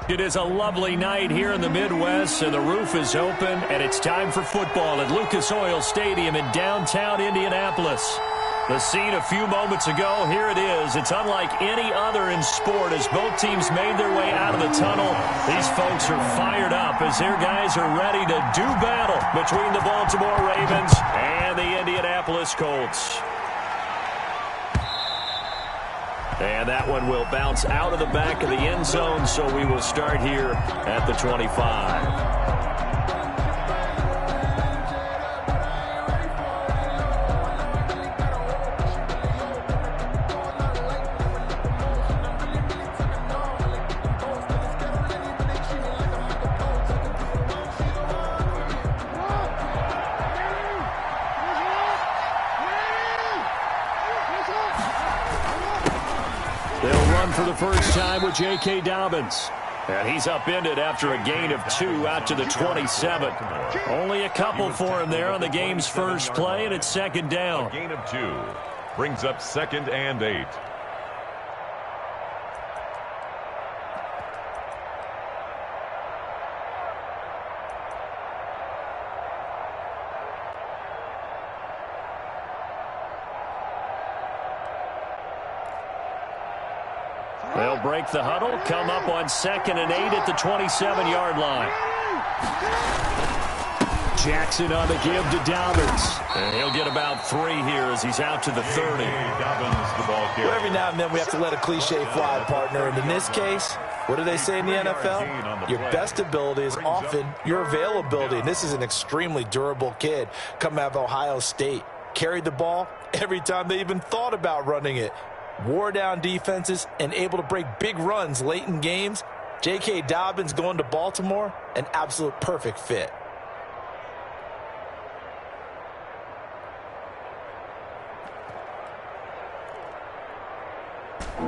It is a lovely night here in the Midwest, and the roof is open, and it's time for football at Lucas Oil Stadium in downtown Indianapolis. The scene a few moments ago, here it is. It's unlike any other in sport as both teams made their way out of the tunnel. These folks are fired up as their guys are ready to do battle between the Baltimore Ravens and the Indianapolis Colts. And that one will bounce out of the back of the end zone, so we will start here at the 25. For the first time with J.K. Dobbins. And he's upended after a gain of 2 out to the 27. Only a couple for him there on the game's first play, and it's second down. A gain of 2 brings up 2nd and 8. They'll break the huddle, come up on 2nd and 8 at the 27-yard line. Jackson on the give to Dobbins. And he'll get about 3 here as he's out to the 30. Well, every now and then we have to let a cliche fly, partner. And in this case, what do they say in the NFL? Your best ability is often your availability. And this is an extremely durable kid coming out of Ohio State. Carried the ball every time they even thought about running it. Wore down defenses and able to break big runs late in games. J.K. Dobbins going to Baltimore, an absolute perfect fit.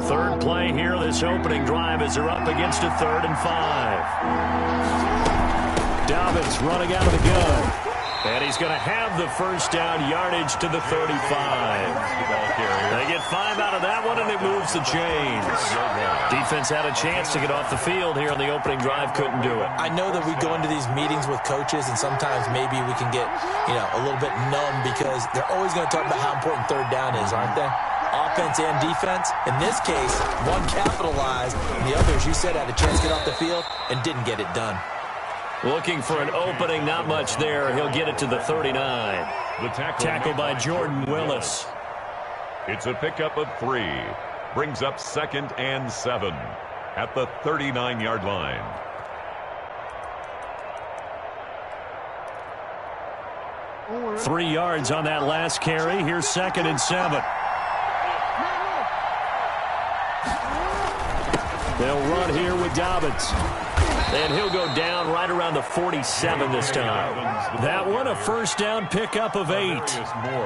Third play here, this opening drive as they're up against a 3rd and 5. Dobbins running out of the gun. And he's going to have the first down, yardage to the 35. They get 5 out of that one, and it moves the chains. Defense had a chance to get off the field here on the opening drive, couldn't do it. I know that we go into these meetings with coaches, and sometimes maybe we can get, a little bit numb because they're always going to talk about how important 3rd down is, aren't they? Offense and defense. In this case, one capitalized, and the others, you said, had a chance to get off the field and didn't get it done. Looking for an opening, not much there. He'll get it to the 39. The tackle by Jordan Willis. It's a pickup of 3. Brings up 2nd and 7 at the 39-yard line. Three yards on that last carry. Here's 2nd and 7. They'll run here with Dobbins. And he'll go down right around the 47 this time. That one, a first down pickup of 8.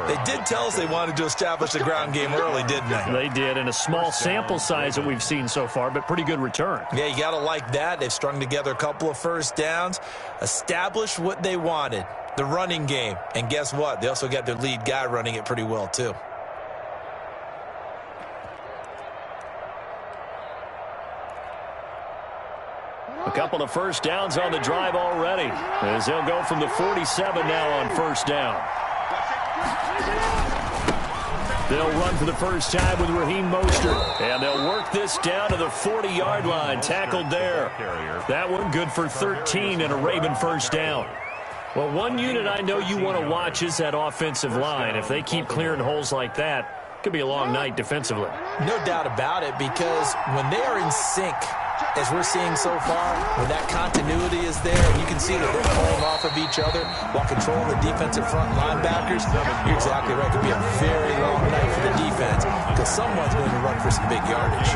They did tell us they wanted to establish the ground game early, didn't they? They did, in a small sample size that we've seen so far, but pretty good return. Yeah, you got to like that. They've strung together a couple of first downs, established what they wanted, the running game. And guess what? They also got their lead guy running it pretty well, too. A couple of first downs on the drive already, as they'll go from the 47 now on first down. They'll run for the first time with Raheem Mostert, and they'll work this down to the 40-yard line, tackled there. That one good for 13 and a Raven first down. Well, one unit I know you want to watch is that offensive line. If they keep clearing holes like that, it could be a long night defensively. No doubt about it, because when they are in sync, as we're seeing so far, when that continuity is there, and you can see that they're pulling off of each other while controlling the defensive front linebackers, you're exactly right. It could be a very long night for the defense because someone's going to run for some big yardage.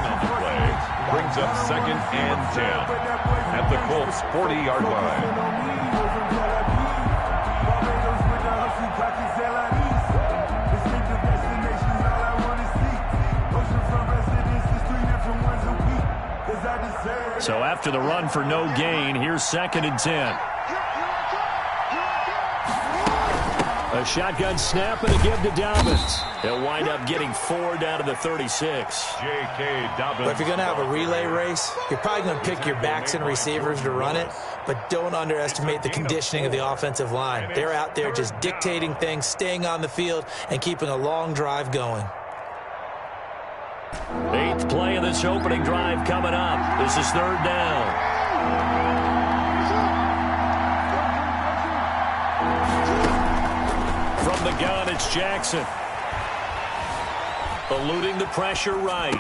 Brings up 2nd and 10 at the Colts' 40-yard line. So after the run for no gain, here's 2nd and 10. A shotgun snap and a give to Dobbins. He'll wind up getting 4 down to the 36. J.K. Dobbins. But if you're going to have a relay race, you're probably going to pick your backs and receivers to run it, but don't underestimate the conditioning of the offensive line. They're out there just dictating things, staying on the field, and keeping a long drive going. 8th play of this opening drive coming up. This is 3rd down. From the gun, it's Jackson. Eluding the pressure right.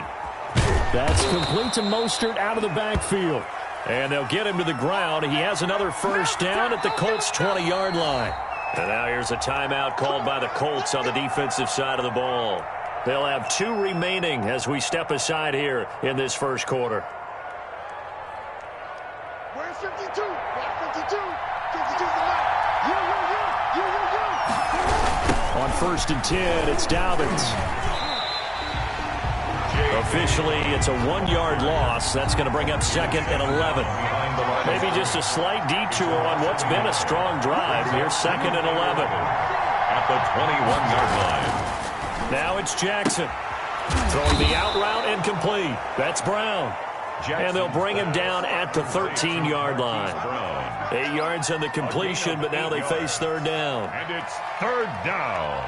That's complete to Mostert out of the backfield. And they'll get him to the ground. He has another first down at the Colts' 20-yard line. And now here's a timeout called by the Colts on the defensive side of the ball. They'll have 2 remaining as we step aside here in this first quarter. Where's 52? 52. 52's the left. On 1st and 10, it's Dobbins. Officially, it's a 1-yard loss. That's going to bring up 2nd and 11. Maybe just a slight detour on what's been a strong drive. Here's 2nd and 11. At the 21-yard line. Now it's Jackson. Throwing the out route incomplete. That's Brown. And they'll bring him down at the 13-yard line. 8 yards on the completion, but now they face 3rd down. And it's 3rd down.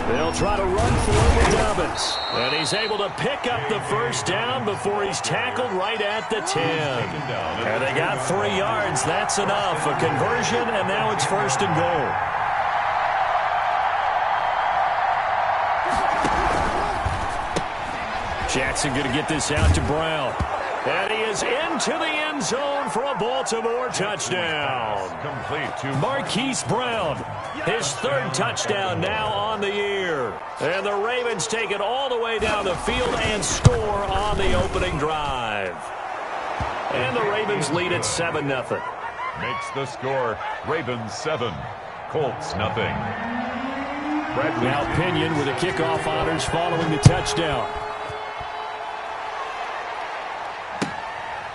They'll try to run for it with Dobbins. And he's able to pick up the first down before he's tackled right at the 10. And they got 3 yards. That's enough. A conversion, and now it's 1st and goal. Jackson going to get this out to Brown. And he is into the end zone for a Baltimore touchdown. Complete to Marquise Brown. His 3rd touchdown now on the year. And the Ravens take it all the way down the field and score on the opening drive. And the Ravens lead at 7-0. Makes the score Ravens 7, Colts nothing. Now Pinion with the kickoff honors following the touchdown.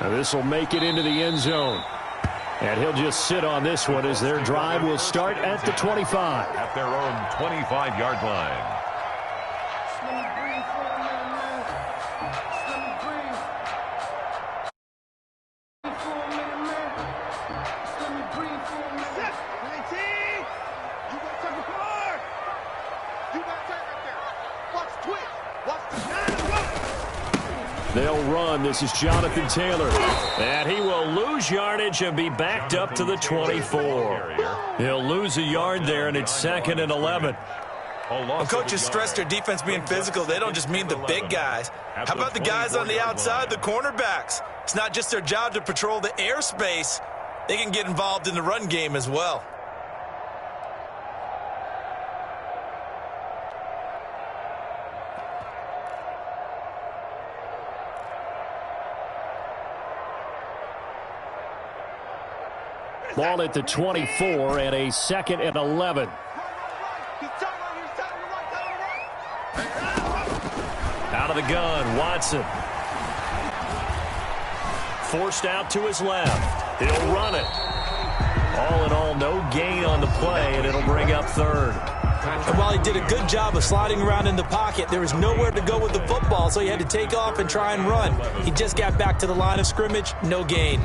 Now this will make it into the end zone. And he'll just sit on this one as their drive will start at the 25. At their own 25-yard line. They'll run. This is Jonathan Taylor. And he will lose yardage and be backed up to the 24. He'll lose a yard there, and it's 2nd and 11. When coaches stress their defense being physical, they don't just mean the big guys. How about the guys on the outside, the cornerbacks? It's not just their job to patrol the airspace. They can get involved in the run game as well. Ball at the 24 and a 2nd and 11. Out of the gun, Watson. Forced out to his left. He'll run it. All in all, no gain on the play, and it'll bring up 3rd. And while he did a good job of sliding around in the pocket, there was nowhere to go with the football, so he had to take off and try and run. He just got back to the line of scrimmage, no gain.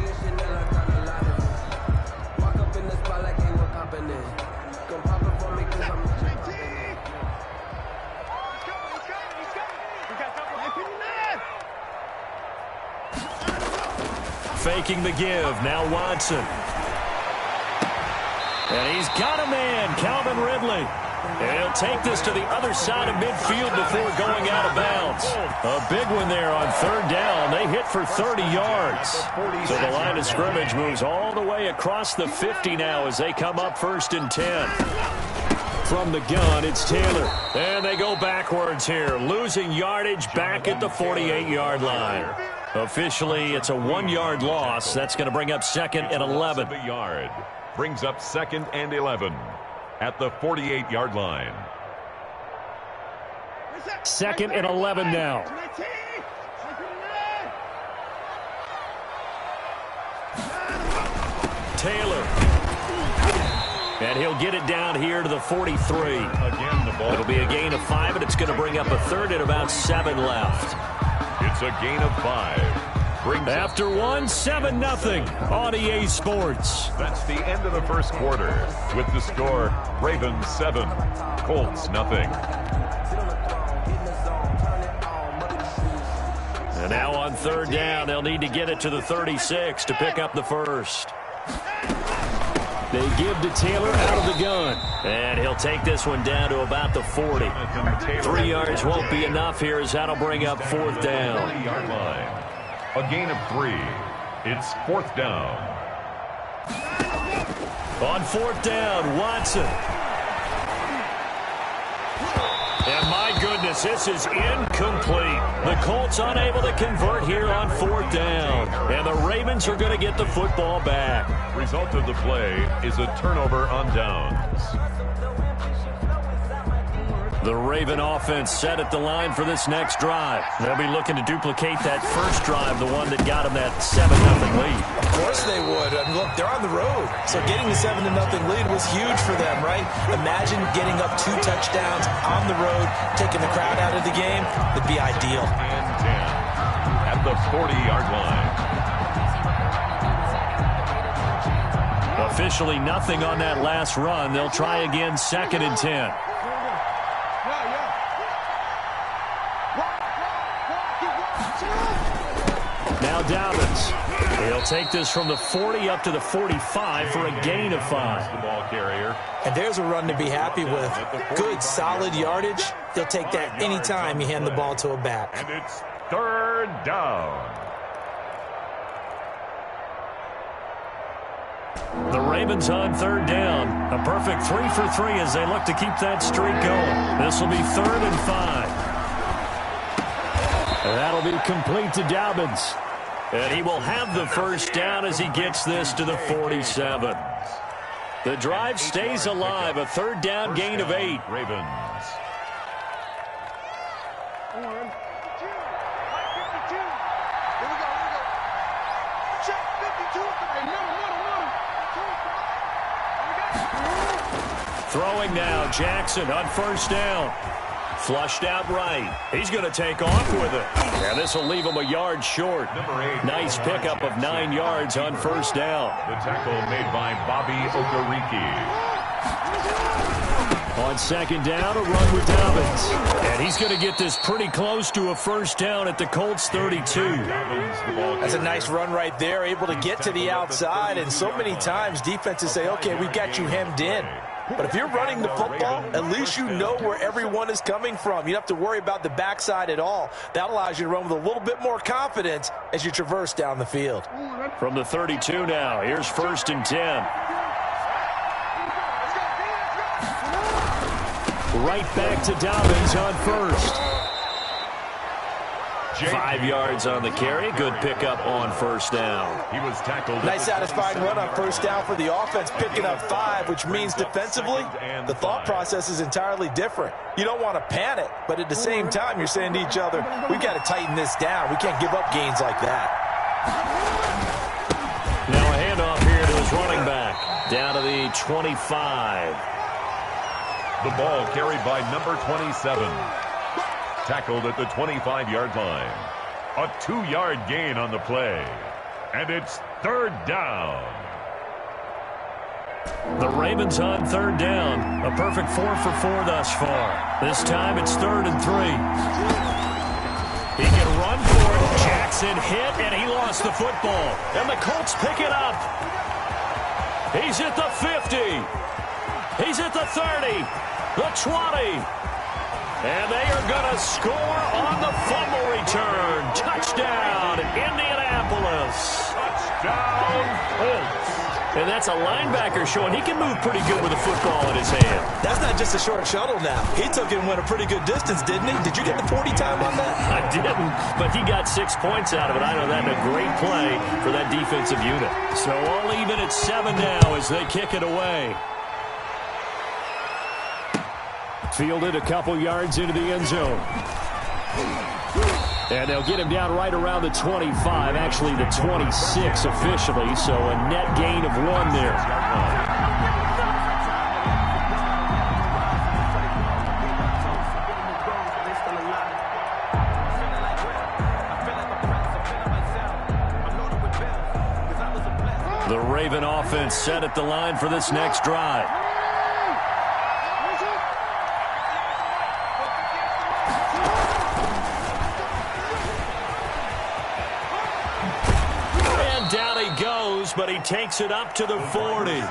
Faking the give. Now Watson. And he's got a man, Calvin Ridley. And he'll take this to the other side of midfield before going out of bounds. A big one there on 3rd down. They hit for 30 yards. So the line of scrimmage moves all the way across the 50 now as they come up 1st and 10. From the gun, it's Taylor. And they go backwards here, losing yardage back at the 48-yard line. Officially, it's a 1-yard loss. That's going to bring up 2nd and 11. A yard. Brings up 2nd and 11 at the 48-yard line. 2nd and 11 now. Taylor. And he'll get it down here to the 43. Again, the ball. It'll be a gain of 5, and it's going to bring up a third and about 7 left. It's a gain of 5. After 7-0 on EA Sports. That's the end of the first quarter. With the score, Ravens 7, Colts nothing. And now on third down, they'll need to get it to the 36 to pick up the first. They give to Taylor out of the gun. And he'll take this one down to about the 40. 3 yards won't be enough here as that'll bring up fourth down. 40-yard line. A gain of 3. It's fourth down. On fourth down, Watson. And my goodness, this is incomplete. The Colts unable to convert here on fourth down. And the Ravens are going to get the football back. Result of the play is a turnover on downs. The Raven offense set at the line for this next drive. They'll be looking to duplicate that first drive, the one that got them that 7-0 lead. Of course they would. I mean, look, they're on the road. So getting the 7-0 lead was huge for them, right? Imagine getting up 2 touchdowns on the road, taking the crowd out of the game. It'd be ideal. And 10 at the 40-yard line. Officially nothing on that last run. They'll try again, 2nd and 10. Now Dobbins. He'll take this from the 40 up to the 45 for a gain of 5. The ball carrier. And there's a run to be happy with. Good, solid yardage. They'll take that anytime you hand the ball to a back. And it's third down. The Ravens on third down. A perfect 3 for 3 as they look to keep that streak going. This will be 3rd and 5. And that'll be complete to Dobbins. And he will have the first down as he gets this to the 47. The drive stays alive. A third down gain of 8. Ravens. Throwing now, Jackson on first down. Flushed out right. He's going to take off with it. And this will leave him a yard short. Nice pickup of 9 yards on first down. The tackle made by Bobby Okereke. On second down, a run with Dobbins. And he's going to get this pretty close to a first down at the Colts 32. That's a nice run right there, able to get to the outside. And so many times defenses say, okay, we've got you hemmed in. But if you're running the football, at least you know where everyone is coming from. You don't have to worry about the backside at all. That allows you to run with a little bit more confidence as you traverse down the field. From the 32 now, here's 1st and 10. Right back to Dobbins on first. 5 yards on the carry. Good pickup on first down. He was tackled. Nice satisfying run on first down for the offense, picking up 5, which means defensively, the thought process is entirely different. You don't want to panic, but at the same time, you're saying to each other, we've got to tighten this down. We can't give up gains like that. Now a handoff here to his running back. Down to the 25. The ball carried by number 27. Tackled at the 25-yard line. A 2-yard gain on the play. And it's third down. The Ravens on third down. A perfect 4 for 4 thus far. This time it's 3rd and 3. He can run for it. Jackson hit, and he lost the football. And the Colts pick it up. He's at the 50. He's at the 30. The 20. And they are going to score on the fumble return. Touchdown, Indianapolis. Touchdown, Colts. And that's a linebacker showing he can move pretty good with a football in his hand. That's not just a short shuttle now. He took it and went a pretty good distance, didn't he? Did you get the 40 time on that? I didn't, but he got 6 points out of it. I know that's a great play for that defensive unit. So all even at 7 now as they kick it away. Fielded a couple yards into the end zone. And they'll get him down right around the 25, actually the 26 officially, so a net gain of 1 there. The Raven offense set at the line for this next drive. And down he goes, but he takes it up to the 40.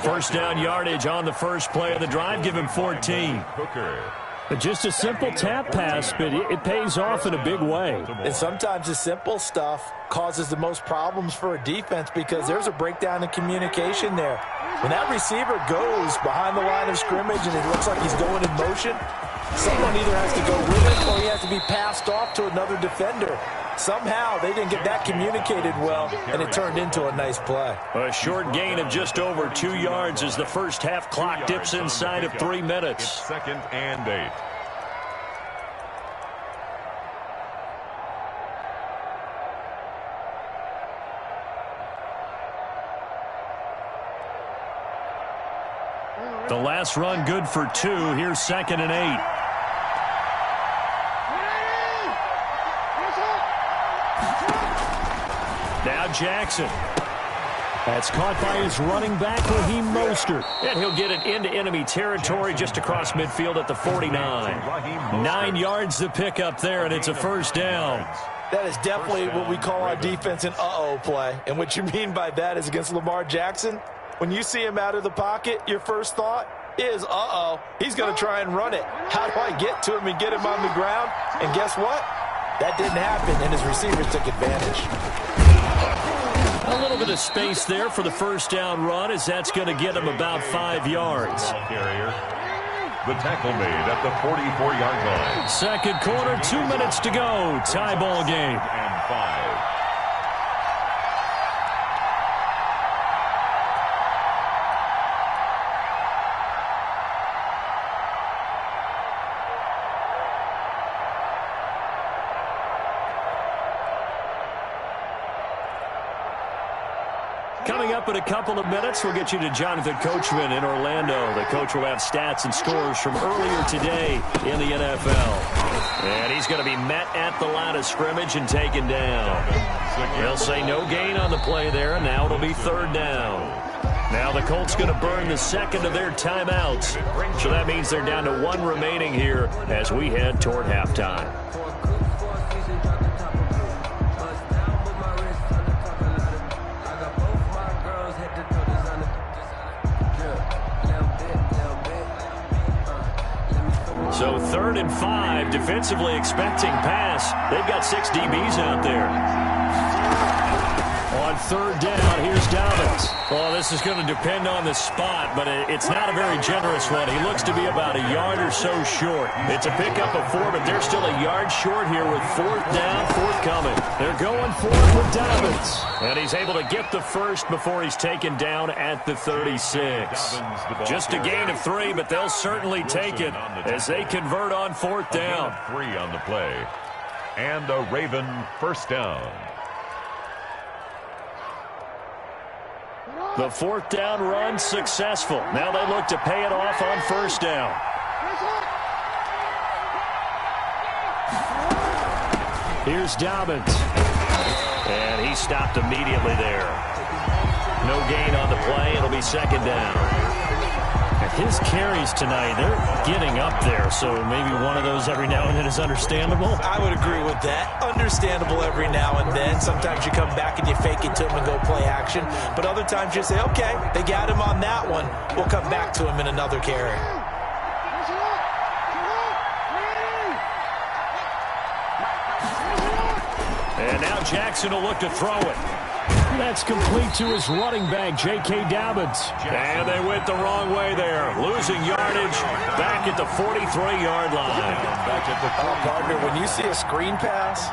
First down yardage on the first play of the drive. Give him 14. Just a simple tap pass, but it pays off in a big way. And sometimes the simple stuff causes the most problems for a defense because there's a breakdown in communication there. When that receiver goes behind the line of scrimmage and it looks like he's going in motion, someone either has to go with him or he has to be passed off to another defender. Somehow they didn't get that communicated well, and it turned into a nice play. A short gain of just over 2 yards as the first half clock dips inside of 3 minutes. It's 2nd and 8. The last run good for 2. Here's 2nd and 8. Now Jackson. That's caught by his running back, Raheem Mostert. And he'll get it into enemy territory just across midfield at the 49. 9 yards to pick up there, and it's a first down. That is definitely what we call our defense an uh-oh play. And what you mean by that is against Lamar Jackson, when you see him out of the pocket, your first thought is, uh-oh, he's going to try and run it. How do I get to him and get him on the ground? And guess what? That didn't happen, and his receivers took advantage. A little bit of space there for the first down run, as that's going to get him about 5 yards. The tackle made at the 44-yard line. Second quarter, 2 minutes to go. Tie ball game. And 5. Coming up in a couple of minutes, we'll get you to Jonathan Coachman in Orlando. The coach will have stats and scores from earlier today in the NFL. And he's going to be met at the line of scrimmage and taken down. They'll say no gain on the play there, and now it'll be 3rd down. Now the Colts going to burn the second of their timeouts. So that means they're down to 1 remaining here as we head toward halftime. So 3rd and 5, defensively expecting pass. They've got 6 DBs out there. On 3rd down, here's Dobbins. Well, this is going to depend on the spot, but it's not a very generous one. He looks to be about a yard or so short. It's a pickup of 4, but they're still a yard short here with 4th down, 4th coming. They're going for it with Dobbins. And he's able to get the first before he's taken down at the 36. Just a gain of 3, but they'll certainly take it as they convert on 4th down. 3 on the play. And a Raven first down. The 4th down run successful. Now they look to pay it off on 1st down. Here's Dobbins. And he stopped immediately there. No gain on the play. It'll be 2nd down. His carries tonight, they're getting up there, so maybe one of those every now and then is understandable. I would agree with that. Understandable every now and then. Sometimes you come back and you fake it to him and go play action. But other times you say, okay, they got him on that one. We'll come back to him in another carry. And now Jackson will look to throw it. That's complete to his running back, J.K. Dobbins. And they went the wrong way there. Losing yardage back at the 43-yard line. Partner, when you see a screen pass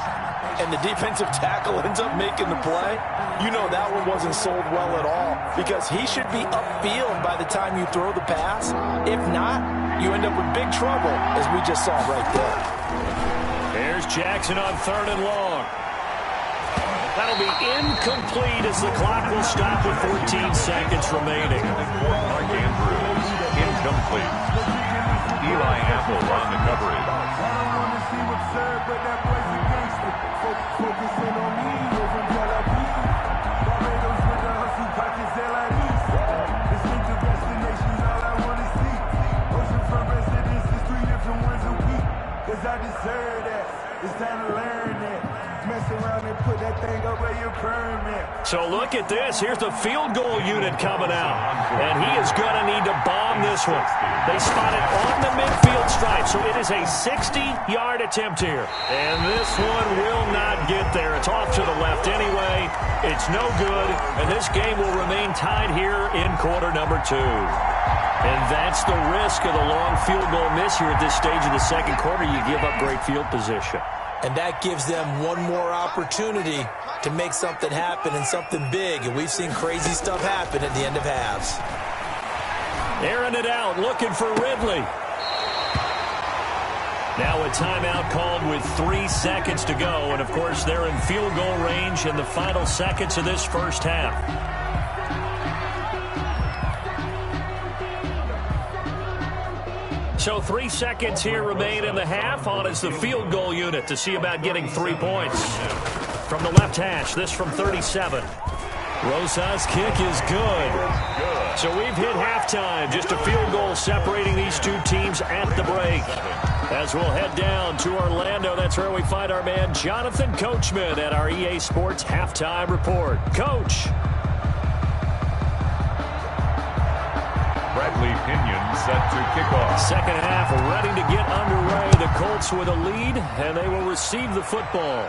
and the defensive tackle ends up making the play, you know that one wasn't sold well at all because he should be upfield by the time you throw the pass. If not, you end up with big trouble, as we just saw right there. There's Jackson on 3rd and long. That'll be incomplete as the clock will stop with 14 seconds remaining. Mark Andrews, incomplete. Eli Apple on the coverage. I don't want to seem absurd, but that boy's a gangster. Focusing on me, over Jalapeno. Barbados with the hustle, pockets LIDs. Distinctive destinations, all I want to see. Oceanfront residences, 3 different ones a week. Cause I deserve that. It's time to learn that. Mess around and put that thing up where your permit. So look at this. Here's the field goal unit coming out. And he is going to need to bomb this one. They spot it on the midfield stripe. So it is a 60-yard attempt here. And this one will not get there. It's off to the left anyway. It's no good. And this game will remain tied here in quarter number 2. And that's the risk of the long field goal miss here at this stage of the second quarter. You give up great field position. And that gives them one more opportunity to make something happen and something big. And we've seen crazy stuff happen at the end of halves. Airing it out, looking for Ridley. Now a timeout called with 3 seconds to go. And, of course, they're in field goal range in the final seconds of this first half. So 3 seconds here remain in the half. On is the field goal unit to see about getting 3 points. From the left hash, this from 37. Rosa's kick is good. So we've hit halftime. Just a field goal separating these two teams at the break. As we'll head down to Orlando, that's where we find our man Jonathan Coachman at our EA Sports Halftime Report. Coach. Bradley Pinion set to kick off. Second half ready to get underway. The Colts with a lead, and they will receive the football.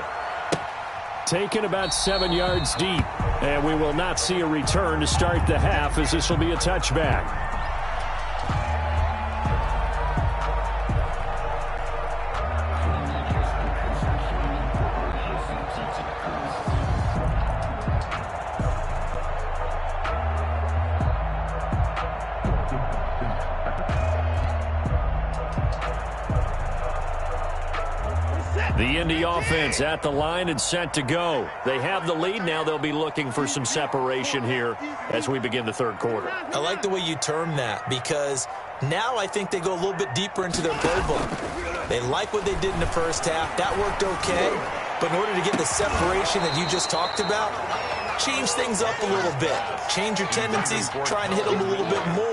Taken about 7 yards deep, and we will not see a return to start the half as this will be a touchback. The Indy offense at the line and set to go. They have the lead. Now they'll be looking for some separation here as we begin the third quarter. I like the way you term that because now I think they go a little bit deeper into their playbook. They like what they did in the first half. That worked okay. But in order to get the separation that you just talked about, change things up a little bit. Change your tendencies, try and hit them a little bit more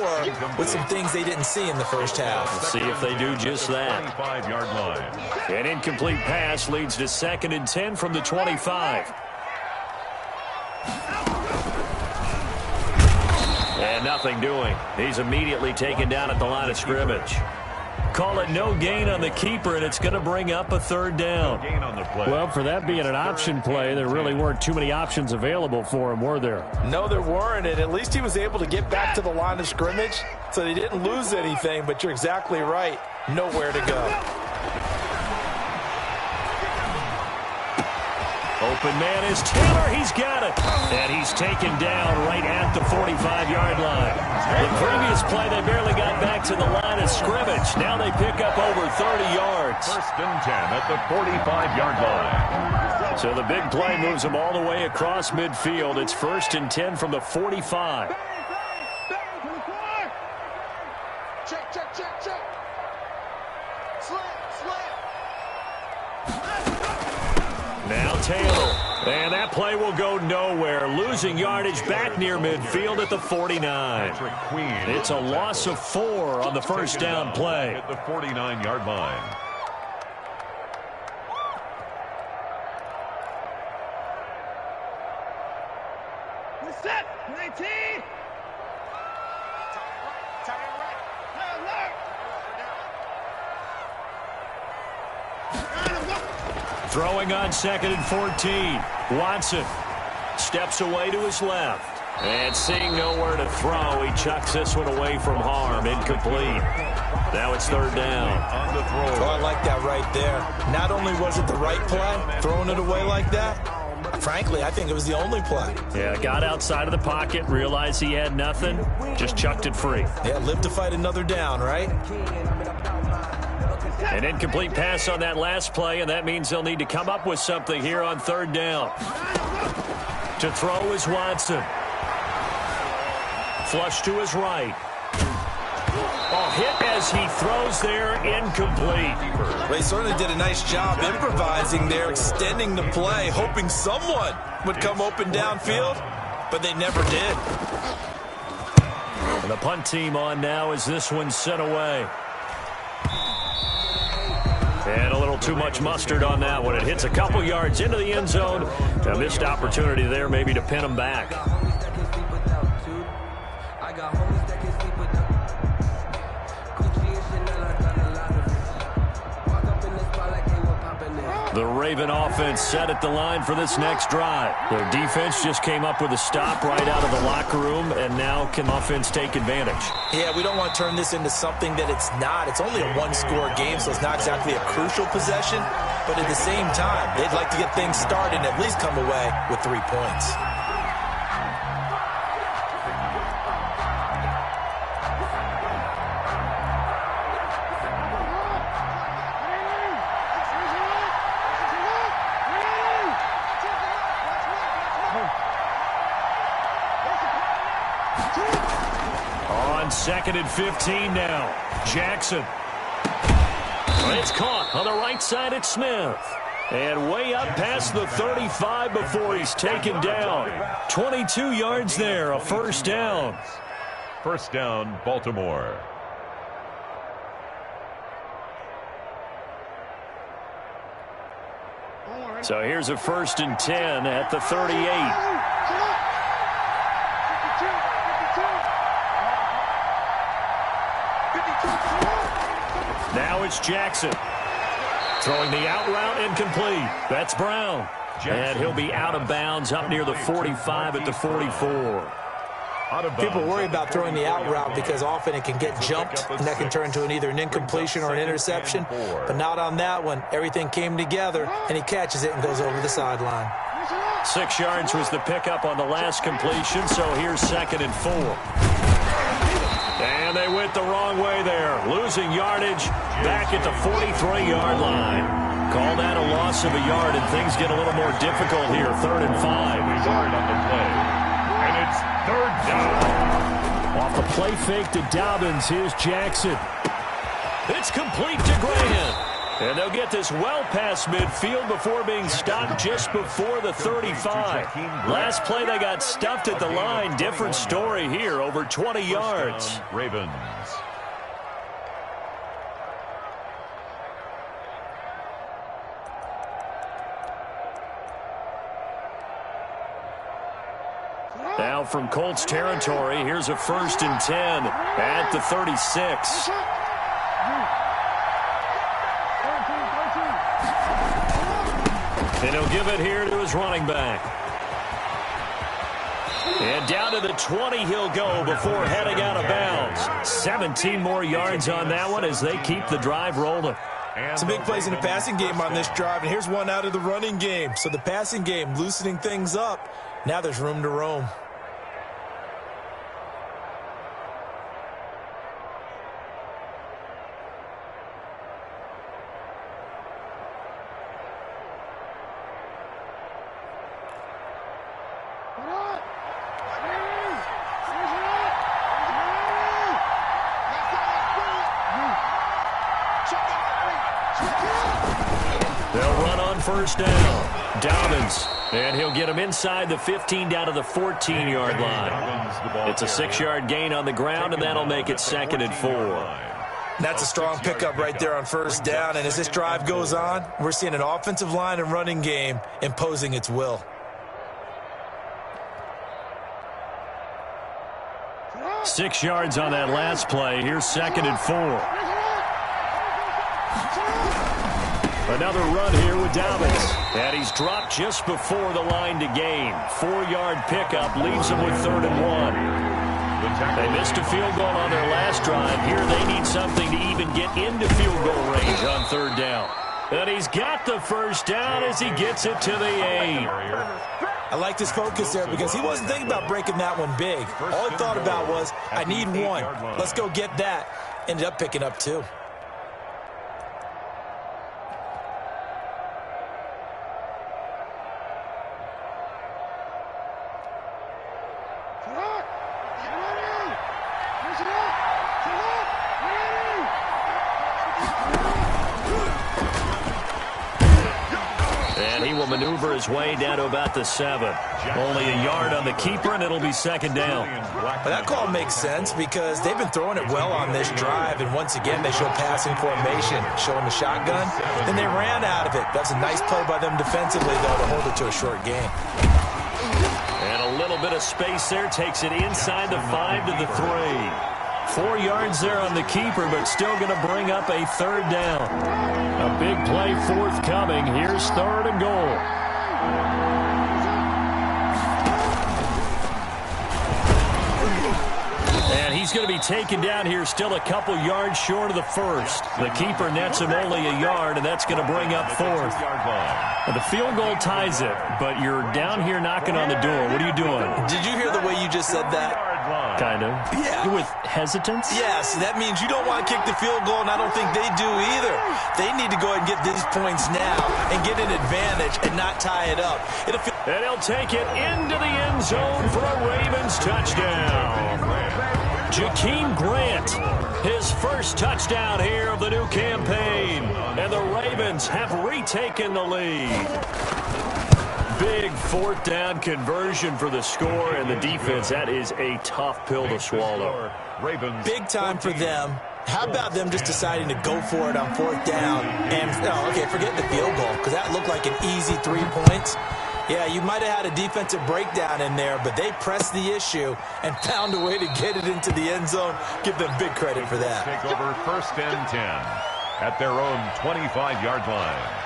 with some things they didn't see in the first half. Let's see if they do just that. 25-yard line. An incomplete pass leads to 2nd and 10 from the 25. And nothing doing. He's immediately taken down at the line of scrimmage. Call it no gain on the keeper, and it's going to bring up a 3rd down. Gain on the play. Well, for that being an option play, there really weren't too many options available for him, were there? No, there weren't, and at least he was able to get back to the line of scrimmage, so they didn't lose anything, but you're exactly right. Nowhere to go. Open man is Taylor. He's got it. And he's taken down right at the 45-yard line. The previous play, they barely got back to the line of scrimmage. Now they pick up over 30 yards. 1st and 10 at the 45-yard line. So the big play moves them all the way across midfield. It's 1st and 10 from the 45. Check, check, check, check. Slam, slam. Now Taylor. And that play will go nowhere. Losing yardage back near midfield at the 49. It's a loss of 4 on the 1st down play. At the 49-yard line. We're set. 19. Throwing on 2nd and 14. Watson steps away to his left. And seeing nowhere to throw, he chucks this one away from harm. Incomplete. Now it's 3rd down. On the throw. Oh, I like that right there. Not only was it the right play, throwing it away like that, frankly, I think it was the only play. Yeah, got outside of the pocket, realized he had nothing, just chucked it free. Yeah, live to fight another down, right? An incomplete pass on that last play, and that means they'll need to come up with something here on third down. To throw is Watson. Flush to his right. Oh, hit as he throws there, incomplete. They certainly did a nice job improvising there, extending the play, hoping someone would come open downfield, but they never did. And the punt team on now as this one's sent away. And a little too much mustard on that one. It hits a couple yards into the end zone. A missed opportunity there maybe to pin them back. The Raven offense set at the line for this next drive. Their defense just came up with a stop right out of the locker room, and now can offense take advantage? Yeah, we don't want to turn this into something that it's not. It's only a one-score game, so it's not exactly a crucial possession. But at the same time, they'd like to get things started and at least come away with 3 points. Second and 15 now. Jackson. It's caught on the right side at Smith. And way up past the 35 before he's taken down. 22 yards there, a first down. First down, Baltimore. So here's a 1st and 10 at the 38. Now it's Jackson. Throwing the out route incomplete. That's Brown. And he'll be out of bounds up near the 45 at the 44. People worry about throwing the out route because often it can get jumped, and that can turn into either an incompletion or an interception. But not on that one. Everything came together, and he catches it and goes over the sideline. 6 yards was the pickup on the last completion, so here's 2nd and 4. And they went the wrong way there. Losing yardage back at the 43-yard line. Call that a loss of a yard, and things get a little more difficult here. 3rd and 5. Yard on the play. And it's 3rd down. Off the play fake to Dobbins, here's Jackson. It's complete to Graham. And they'll get this well past midfield before being stopped just before the 35. Last play they got stuffed at the line. Different story here, over 20 yards. Ravens. Now from Colts territory, here's a 1st and 10 at the 36. And he'll give it here to his running back. And down to the 20 he'll go before heading out of bounds. 17 more yards on that one as they keep the drive rolling. Some big plays in the passing game on this drive, and here's one out of the running game. So the passing game loosening things up. Now there's room to roam. First down. Dobbins. And he'll get him inside the 15 down to the 14-yard line. It's a 6-yard gain on the ground, and that'll make it 2nd and 4. That's a strong pickup right there on first down. And as this drive goes on, we're seeing an offensive line and running game imposing its will. Six yards on that last play. Here's 2nd and 4. Another run here with Dobbins. And he's dropped just before the line to gain. 4-yard pickup leaves him with 3rd and 1. They missed a field goal on their last drive. Here they need something to even get into field goal range on 3rd down. And he's got the first down as he gets it to the 8. I liked his focus there because he wasn't thinking about breaking that one big. All he thought about was, I need one. Let's go get that. Ended up picking up 2. maneuver his way down to about the 7. Only a yard on the keeper, and it'll be second down. Well, that call makes sense because they've been throwing it well on this drive, and once again they show passing formation, showing the shotgun, and they ran out of it. That's a nice play by them defensively, though, to hold it to a short game. And a little bit of space there takes it inside the 5 to the 3. 4 yards there on the keeper, but still going to bring up a third down. A big play forthcoming. Here's 3rd and goal. And he's going to be taken down here, still a couple yards short of the first. The keeper nets him only a yard, and that's going to bring up 4th. Well, the field goal ties it, but you're down here knocking on the door. What are you doing? Did you hear the way you just said that? Kind of. Yeah. With hesitance? Yes, that means you don't want to kick the field goal, and I don't think they do either. They need to go ahead and get these points now and get an advantage and not tie it up. And he'll take it into the end zone for a Ravens touchdown. Jakeem Grant, his first touchdown here of the new campaign. And the Ravens have retaken the lead. Big 4th down conversion for the score, and the defense, that is a tough pill to swallow. Big time for them. How about them just deciding to go for it on 4th down? And, okay, forget the field goal, because that looked like an easy 3 points. Yeah, you might have had a defensive breakdown in there, but they pressed the issue and found a way to get it into the end zone. Give them big credit for that. Take over 1st and 10 at their own 25-yard line.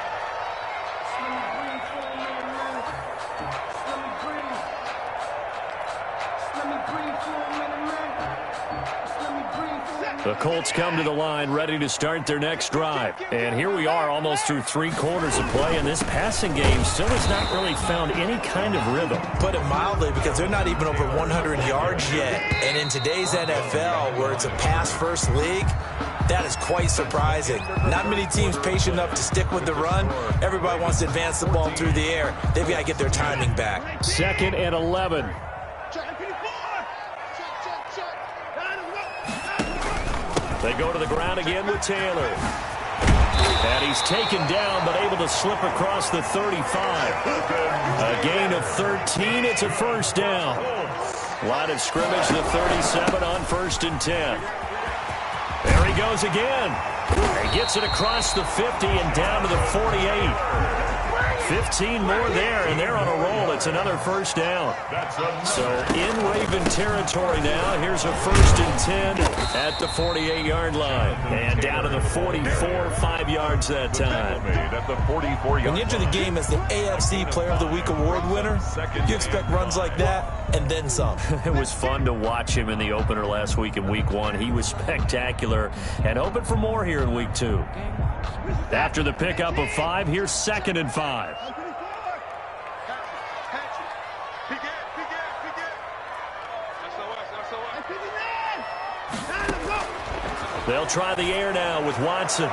The Colts come to the line ready to start their next drive. And here we are almost through 3 quarters of play, and this passing game still has not really found any kind of rhythm. Put it mildly, because they're not even over 100 yards yet. And in today's NFL, where it's a pass-first league, that is quite surprising. Not many teams patient enough to stick with the run. Everybody wants to advance the ball through the air. They've got to get their timing back. 2nd and 11. They go to the ground again with Taylor. And he's taken down, but able to slip across the 35. A gain of 13. It's a first down. Line of scrimmage, the 37 on 1st and 10. There he goes again. He gets it across the 50 and down to the 48. 15 more there, and they're on a roll. It's another first down. So in Raven territory now. Here's a 1st and 10 at the 48-yard line. And down to the 44, 5 yards that time. When you enter the game as the AFC Player of the Week award winner, you expect runs like that and then some. It was fun to watch him in the opener last week in Week 1. He was spectacular, and hoping for more here in Week 2. After the pickup of 5, here's 2nd and 5. They'll try the air now with Watson.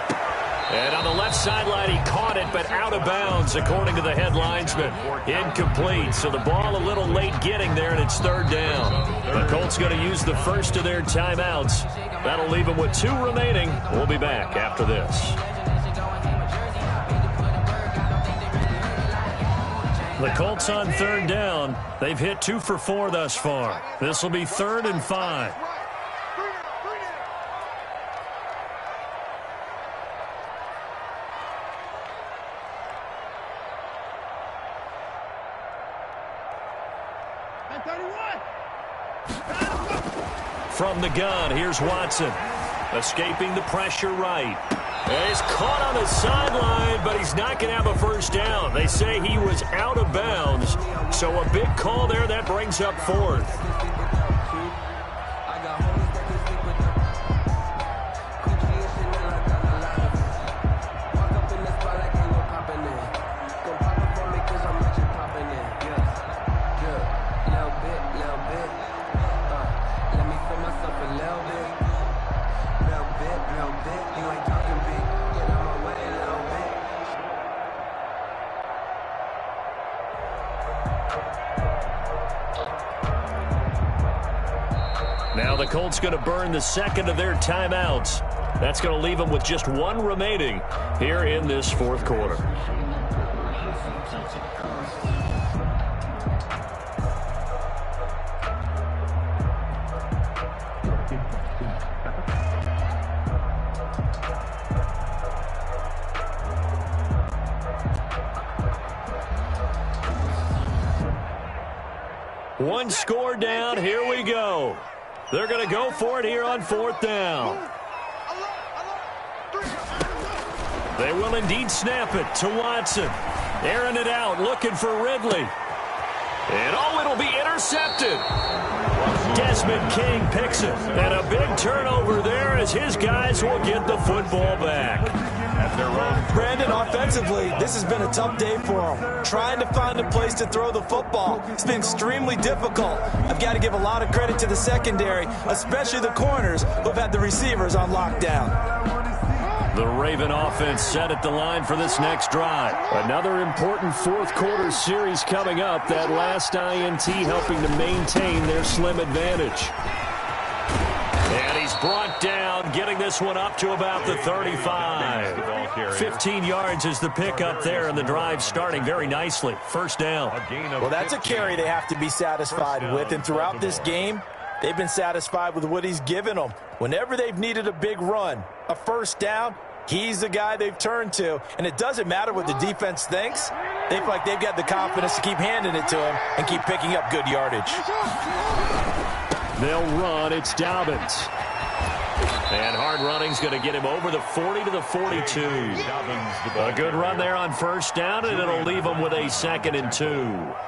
And on the left sideline, he caught it, but out of bounds, according to the head linesman. Incomplete, so the ball a little late getting there, and it's 3rd down. The Colts going to use the first of their timeouts. That'll leave them with 2 remaining. We'll be back after this. The Colts on 3rd down. They've hit 2 for 4 thus far. This will be 3rd and 5. From the gun, here's Watson. Escaping the pressure right. And he's caught on the sideline, but he's not going to have a first down. They say he was out of bounds. So a big call there that brings up 4th. Now the Colts going to burn the 2nd of their timeouts. That's going to leave them with just 1 remaining here in this 4th quarter. One score down. Here we go. They're going to go for it here on 4th down. They will indeed snap it to Watson. Airing it out, looking for Ridley. And it'll be intercepted. Desmond King picks it. And a big turnover there as his guys will get the football back. Brandon, offensively, this has been a tough day for him. Trying to find a place to throw the football. It's been extremely difficult. I've got to give a lot of credit to the secondary, especially the corners who've had the receivers on lockdown. The Raven offense set at the line for this next drive. Another important fourth quarter series coming up. That last INT helping to maintain their slim advantage. And he's brought down, getting this one up to about the 35. 15 yards is the pickup there, and the drive starting very nicely. First down. Well, that's a carry they have to be satisfied with, and throughout this game, they've been satisfied with what he's given them. Whenever they've needed a big run, a first down, he's the guy they've turned to. And it doesn't matter what the defense thinks. They feel like they've got the confidence to keep handing it to him and keep picking up good yardage. They'll run. It's Dobbins. And hard running's going to get him over the 40 to the 42. A good run there on first down, and it'll leave him with a 2nd and 2.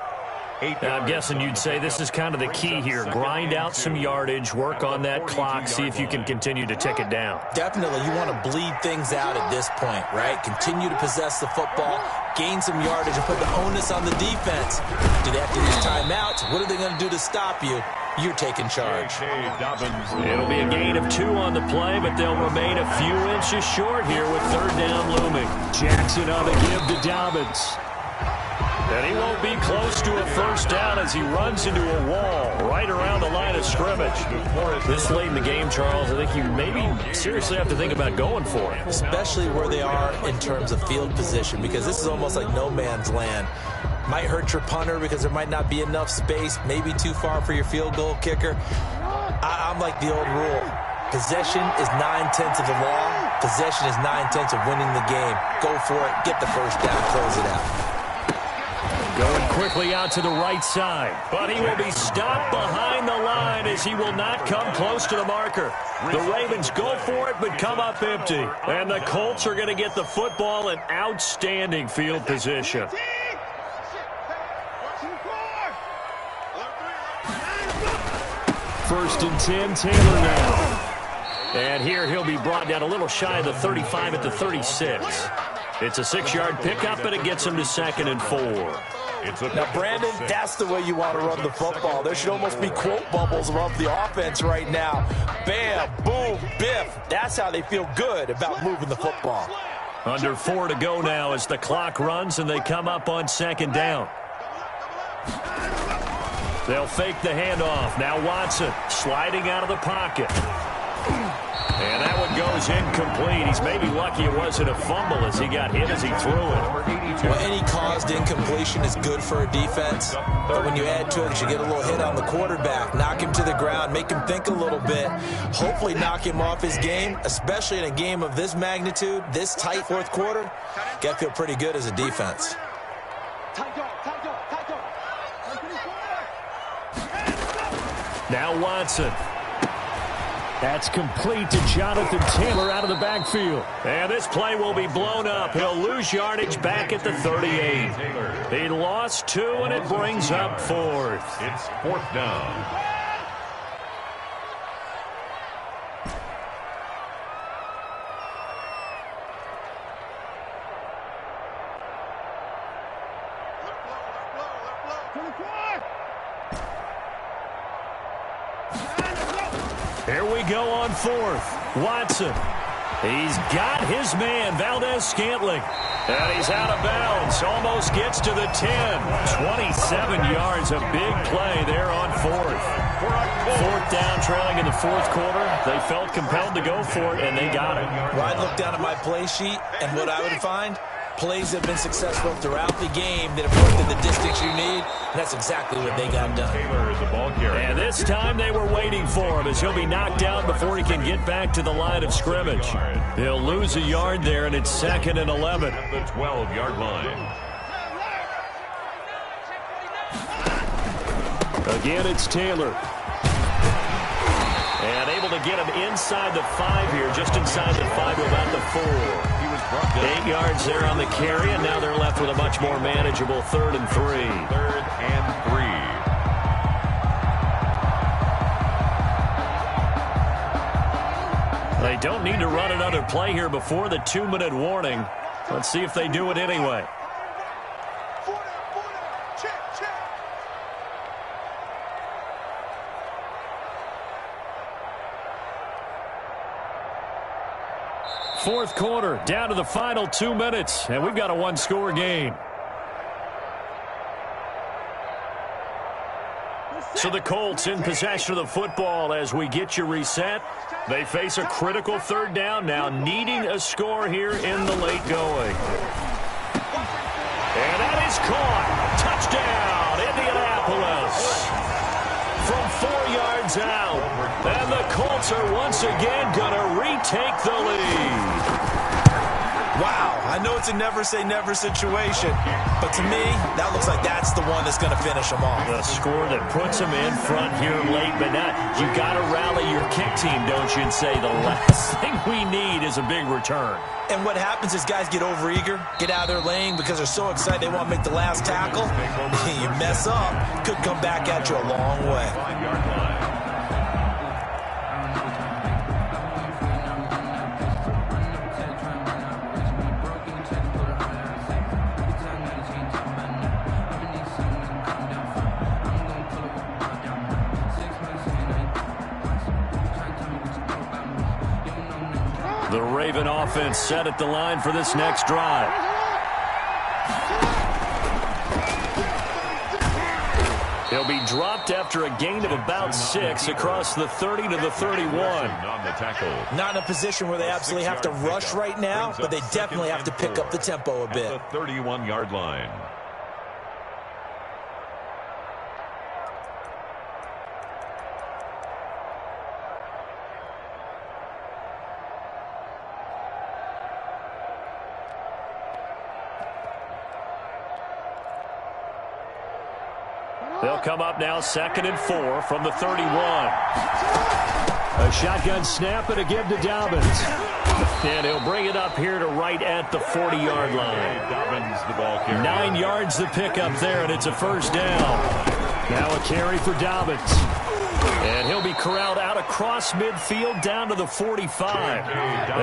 Now, I'm guessing you'd say this is kind of the key here. Grind out some yardage, work on that clock, see if you can continue to tick it down. Definitely, you want to bleed things out at this point, right? Continue to possess the football, gain some yardage, and put the onus on the defense. Do they have to use timeouts? What are they going to do to stop you? You're taking charge. It'll be a gain of 2 on the play, but they'll remain a few inches short here with 3rd down looming. Jackson on the give to Dobbins. And he won't be close to a first down as he runs into a wall right around the line of scrimmage. This late in the game, Charles, I think you maybe seriously have to think about going for it. Especially where they are in terms of field position, because this is almost like no man's land. Might hurt your punter because there might not be enough space, maybe too far for your field goal kicker. I'm like the old rule. Possession is 9/10 of the law. Possession is 9/10 of winning the game. Go for it. Get the first down. Close it out. Going quickly out to the right side. But he will be stopped behind the line as he will not come close to the marker. The Ravens go for it but come up empty. And the Colts are going to get the football in outstanding field position. 1st and 10, Taylor now. And here he'll be brought down a little shy of the 35 at the 36. It's a 6-yard pickup, and it gets him to 2nd and 4. Now, Brandon, that's the way you want to run the football. There should almost be quote bubbles above the offense right now. Bam, boom, biff. That's how they feel good about moving the football. Under 4 to go now as the clock runs, and they come up on 2nd down. They'll fake the handoff. Now Watson sliding out of the pocket. And that one goes incomplete. He's maybe lucky it wasn't a fumble as he got hit as he threw it. Well, any caused incompletion is good for a defense. But when you add to it, you get a little hit on the quarterback, knock him to the ground, make him think a little bit, hopefully knock him off his game, especially in a game of this magnitude, this tight fourth quarter. Got to feel pretty good as a defense. Now Watson. That's complete to Jonathan Taylor out of the backfield. And this play will be blown up. He'll lose yardage back at the 38. He lost 2, and it brings up 4th. It's 4th down. Here we go on 4th. Watson. He's got his man, Valdez-Scantling. And he's out of bounds. Almost gets to the 10. 27 yards. A big play there on 4th. 4th down, trailing in the 4th quarter. They felt compelled to go for it, and they got it. Well, I'd look down at my play sheet, and what I would find, plays have been successful throughout the game that have worked at the distance you need, and that's exactly what they got done. And this time they were waiting for him as he'll be knocked down before he can get back to the line of scrimmage. He'll lose a yard there, and it's 2nd and 11. At the 12-yard line. Again, it's Taylor. And able to get him inside the 5 here, just inside the 5 to about the 4. He was brought down. 8 yards there on the carry, and now they're left with a much more manageable 3rd and 3. 3rd and 3. They don't need to run another play here before the 2-minute warning. Let's see if they do it anyway. Fourth quarter, down to the final 2 minutes, and we've got a one-score game. So the Colts in possession of the football as we get you reset. They face a critical 3rd down now, needing a score here in the late going. And that is caught. Touchdown, Indianapolis. From 4 yards out. And the Colts are once again going to retake the lead. Wow, I know it's a never-say-never situation, but to me, that looks like that's the one that's going to finish them off. The score that puts them in front here late, but not. You got to rally your kick team, don't you, and say the last thing we need is a big return. And what happens is guys get overeager, get out of their lane because they're so excited they want to make the last tackle. You mess up, could come back at you a long way. 5-yard line. The Raven offense set at the line for this next drive. He'll be dropped after a gain of about 6 across the 30 to the 31. On the tackle. Not in a position where they absolutely have to rush right now, but they definitely have to pick up the tempo a bit. At the 31-yard line. They'll come up now 2nd and 4 from the 31. A shotgun snap and a give to Dobbins. And he'll bring it up here to right at the 40-yard line. Dobbins, the ball carrier. 9 yards to pick up there, and it's a 1st down. Now a carry for Dobbins. And he'll be corralled out across midfield down to the 45.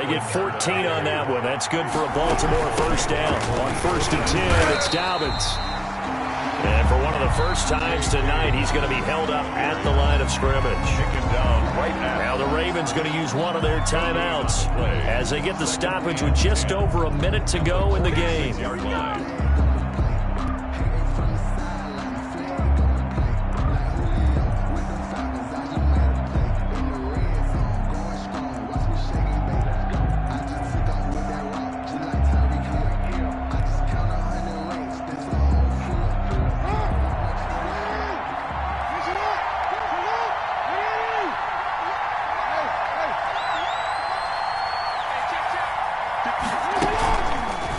They get 14 on that one. That's good for a Baltimore 1st down. On 1st and 10, it's Dobbins. And for one of the first times tonight, he's going to be held up at the line of scrimmage. Now the Ravens going to use one of their timeouts as they get the stoppage with just over a minute to go in the game.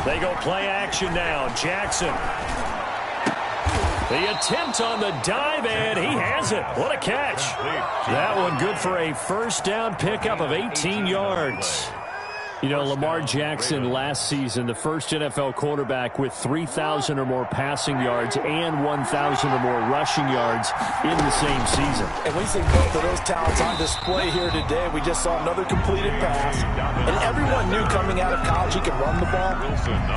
They go play action now. Jackson. The attempt on the dive, and he has it. What a catch. That one good for a 1st down pickup of 18 yards. You know, Lamar Jackson last season, the first NFL quarterback with 3,000 or more passing yards and 1,000 or more rushing yards in the same season. And we see both of those talents on display here today. We just saw another completed pass. And everyone knew coming out of college he could run the ball.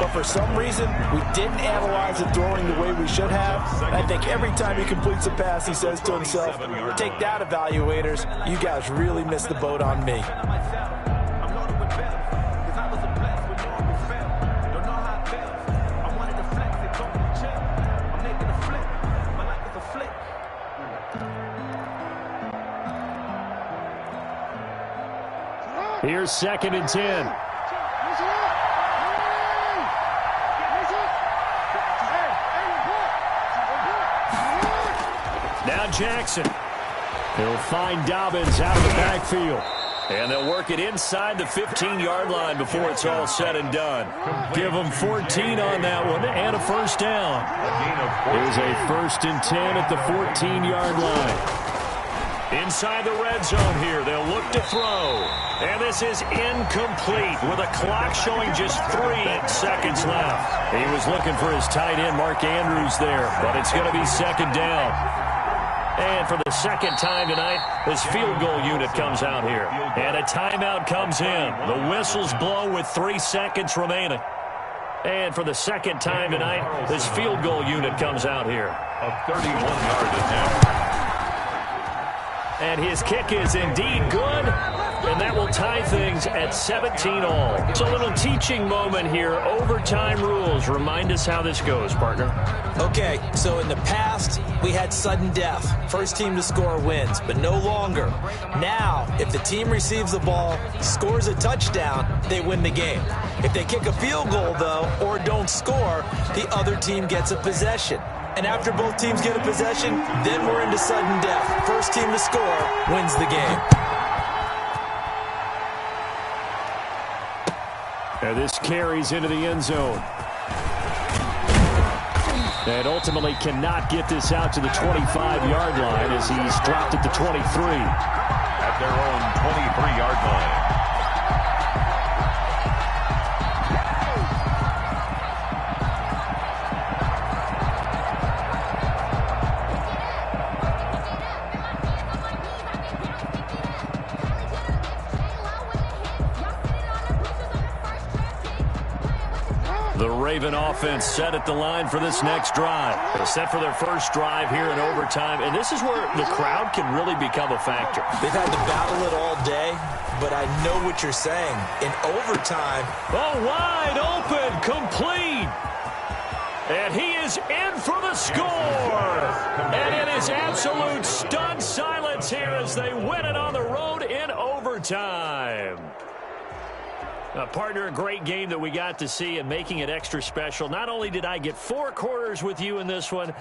But for some reason, we didn't analyze the throwing the way we should have. And I think every time he completes a pass, he says to himself, take that, evaluators. You guys really missed the boat on me. Here's 2nd and 10. Now Jackson. He'll find Dobbins out of the backfield. And they'll work it inside the 15-yard line before it's all said and done. Give them 14 on that one and a first down. Here's a 1st and 10 at the 14-yard line. Inside the red zone here, they'll look to throw. And this is incomplete with a clock showing just 3 seconds left. He was looking for his tight end, Mark Andrews, there, but it's going to be 2nd down. And for the 2nd time tonight, this field goal unit comes out here. And a timeout comes in. The whistles blow with 3 seconds remaining. And for the 2nd time tonight, this field goal unit comes out here. A 31-yard attempt. And his kick is indeed good, and that will tie things at 17 all. It's a little teaching moment here. Overtime rules. Remind us how this goes, partner. Okay, so in the past, we had sudden death. First team to score wins, but no longer. Now, if the team receives the ball, scores a touchdown, they win the game. If they kick a field goal, though, or don't score, the other team gets a possession. And after both teams get a possession, then we're into sudden death. First team to score wins the game. And this carries into the end zone. And ultimately cannot get this out to the 25-yard line as he's dropped at the 23. At their own 23-yard line. The Raven offense set at the line for this next drive. They're set for their first drive here in overtime, and this is where the crowd can really become a factor. They've had to battle it all day, but I know what you're saying. In overtime... Oh, wide open, complete. And he is in for the score. And it is absolute stunned silence here as they win it on the road in overtime. Partner, a great game that we got to see and making it extra special. Not only did I get 4 quarters with you in this one,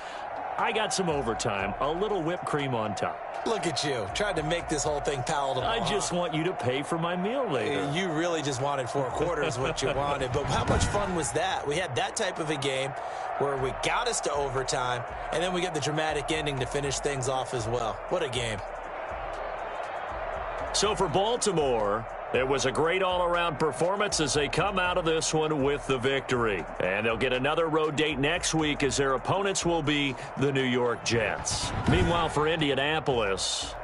I got some overtime, a little whipped cream on top. Look at you, tried to make this whole thing palatable. I just want you to pay for my meal later. You really just wanted 4 quarters what you wanted, but how much fun was that? We had that type of a game where we got us to overtime, and then we get the dramatic ending to finish things off as well. What a game. So for Baltimore, it was a great all-around performance as they come out of this one with the victory. And they'll get another road date next week as their opponents will be the New York Jets. Meanwhile, for Indianapolis...